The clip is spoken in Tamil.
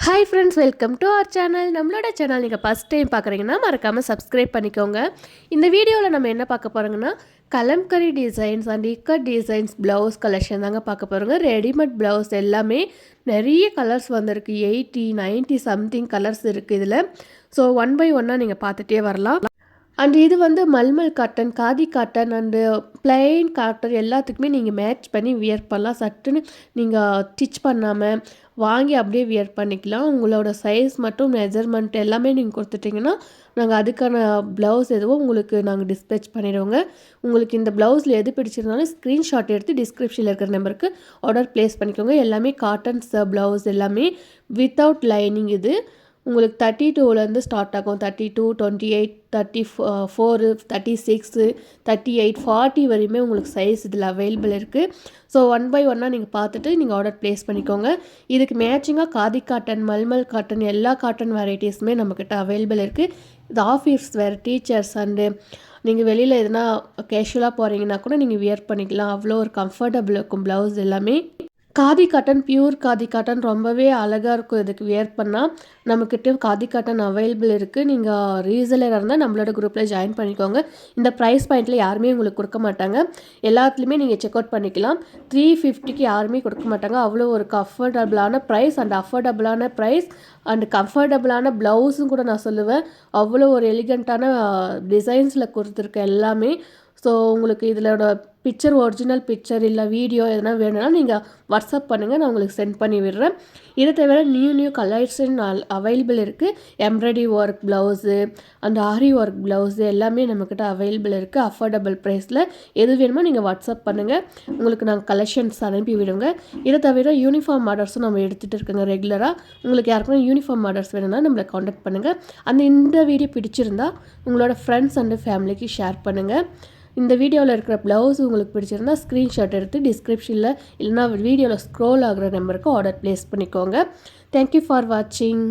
Hi friends, welcome to our channel. நம்மளோட சேனல் நீங்கள் ஃபஸ்ட் டைம் பார்க்குறீங்கன்னா மறக்காமல் சப்ஸ்கிரைப் பண்ணிக்கோங்க. இந்த வீடியோவில் நம்ம என்ன பார்க்க போகிறோங்கன்னா, Kalamkari designs and ikat designs blouse collection தாங்க பார்க்க போகிறோங்க. ரெடிமேட் ப்ளவுஸ் எல்லாமே நிறைய கலர்ஸ் வந்திருக்கு. 80, 90 சம்திங் கலர்ஸ் இருக்குது இதில். ஸோ ஒன் பை ஒன்னாக நீங்கள் பார்த்துட்டே வரலாம். அண்ட் இது வந்து mulmul cotton, khadi cotton and plain cotton எல்லாத்துக்குமே நீங்கள் மேட்ச் பண்ணி வியர் பண்ணலாம். சட்டுன்னு நீங்கள் ஸ்டிச் பண்ணாமல் வாங்கி அப்படியே வியர் பண்ணிக்கலாம். உங்களோட சைஸ் மற்றும் மெஜர்மெண்ட் எல்லாமே நீங்கள் கொடுத்துட்டிங்கன்னா நாங்கள் அதுக்கான ப்ளவுஸ் எதுவோ உங்களுக்கு நாங்கள் டிஸ்பேச் பண்ணிடுவோங்க. உங்களுக்கு இந்த ப்ளவுஸில் எது பிடிச்சிருந்தாலும் ஸ்க்ரீன்ஷாட் எடுத்து டிஸ்கிரிப்ஷனில் இருக்கிற நம்பருக்கு ஆர்டர் ப்ளேஸ் பண்ணிக்கோங்க. எல்லாமே காட்டன்ஸ் ப்ளவுஸ் எல்லாமே வித்தவுட் லைனிங். இது உங்களுக்கு 32லேருந்து ஸ்டார்ட் ஆகும். 32, 28, 34, 36, 38, 40 வரையுமே உங்களுக்கு சைஸ் இதில் அவைலபிள் இருக்குது. ஸோ ஒன் பை ஒன்னாக நீங்கள் பார்த்துட்டு நீங்கள் ஆர்டர் ப்ளேஸ் பண்ணிக்கோங்க. இதுக்கு மேட்சிங்காக காதி காட்டன், மல்மல் காட்டன் எல்லா காட்டன் வெரைட்டிஸுமே நம்மக்கிட்ட அவைலபிள் இருக்குது. இது ஆஃபீஸ் வேர், டீச்சர்ஸ் அண்டு நீங்கள் வெளியில் எதுனா கேஷுவலாக போகிறீங்கன்னா கூட நீங்கள் வியர் பண்ணிக்கலாம். அவ்வளோ ஒரு கம்ஃபர்டபுள் இருக்கும் ப்ளவுஸ் எல்லாமே. Khadi cotton, pure khadi cotton ரொம்பவே அழகாக இருக்கும். இதுக்கு வியர் பண்ணால் நம்மக்கிட்ட காதி காட்டன் அவைலபிள் இருக்குது. நீங்கள் ரீசெலராக இருந்தால் நம்மளோட குரூப்பில் ஜாயின் பண்ணிக்கோங்க. இந்த ப்ரைஸ் பாயிண்ட்டில் யாருமே உங்களுக்கு கொடுக்க மாட்டாங்க. எல்லாத்துலேயுமே நீங்கள் செக் அவுட் பண்ணிக்கலாம். 350க்கு யாருமே கொடுக்க மாட்டாங்க. அவ்வளோ ஒரு கம்ஃபர்டபுளான ப்ரைஸ் அண்ட் அஃபோர்டபுளான ப்ரைஸ் அண்ட் கம்ஃபர்டபுளான ப்ளவுஸும் கூட நான் சொல்லுவேன். அவ்வளோ ஒரு எலிகண்ட்டான டிசைன்ஸில் கொடுத்துருக்க எல்லாமே. ஸோ உங்களுக்கு இதோட பிக்சர், ஒரிஜினல் பிக்சர் இல்லை வீடியோ எதனா வேணும்னா நீங்கள் வாட்ஸ்அப் பண்ணுங்கள், நான் உங்களுக்கு சென்ட் பண்ணி விடுறேன். இதை தவிர நியூ கலெக்ஷன் அவைலபிள் இருக்குது. Embroidery work blouse and aari work blouse எல்லாமே நம்மக்கிட்ட அவைலபிள் இருக்குது. அஃபோர்டபுள் ப்ரைஸில் எது வேணுமோ நீங்கள் வாட்ஸ்அப் பண்ணுங்கள், உங்களுக்கு நாங்கள் கலெக்ஷன்ஸ் அனுப்பி விடுங்க. இதை தவிர யூனிஃபார்ம் ஆர்டர்ஸும் நம்ம எடுத்துகிட்டு இருக்கோங்க ரெகுலராக. உங்களுக்கு யாருக்குன்னா யூனிஃபார்ம் ஆர்டர்ஸ் வேணும்னா நம்மளை காண்டாக்ட் பண்ணுங்கள். இந்த வீடியோ பிடிச்சிருந்தா உங்களோட ஃப்ரெண்ட்ஸ் அண்டு ஃபேமிலிக்கு ஷேர் பண்ணுங்கள். இந்த வீடியோவில் இருக்கிற ப்ளவுஸ் உங்களுக்கு பிடிச்சிருந்தா ஸ்க்ரீன்ஷாட் எடுத்து டிஸ்கிரிப்ஷனில் இல்லைனா வீடியோவில் ஸ்க்ரோல் ஆகிற நம்பருக்கு ஆர்டர் ப்ளேஸ் பண்ணிக்கோங்க. தேங்க்யூ ஃபார் வாட்சிங்.